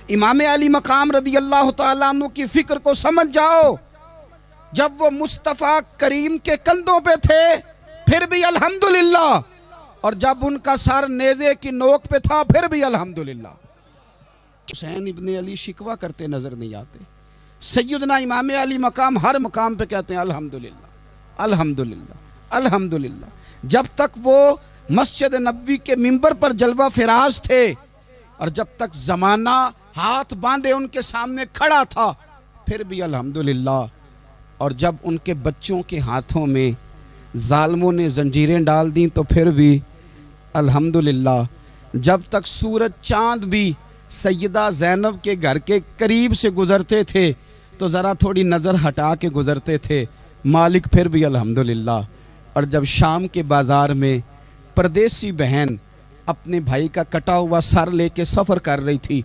امام علی مقام رضی اللہ تعالیٰ عنہ کی فکر کو سمجھ جاؤ، جب وہ مصطفیٰ کریم کے کندھوں پہ تھے پھر بھی الحمدللہ، اور جب ان کا سر نیزے کی نوک پہ تھا پھر بھی الحمدللہ۔ حسین ابن علی شکوہ کرتے نظر نہیں آتے، سیدنا امام علی مقام ہر مقام پہ کہتے ہیں الحمدللہ الحمدللہ الحمدللہ۔ جب تک وہ مسجد نبوی کے منبر پر جلوہ فراز تھے اور جب تک زمانہ ہاتھ باندھے ان کے سامنے کھڑا تھا پھر بھی الحمدللہ، اور جب ان کے بچوں کے ہاتھوں میں ظالموں نے زنجیریں ڈال دیں تو پھر بھی الحمدللہ، جب تک سورج چاند بھی سیدہ زینب کے گھر کے قریب سے گزرتے تھے تو ذرا تھوڑی نظر ہٹا کے گزرتے تھے، مالک پھر بھی الحمدللہ۔ اور جب شام کے بازار میں پردیسی بہن اپنے بھائی کا کٹا ہوا سر لے کے سفر کر رہی تھی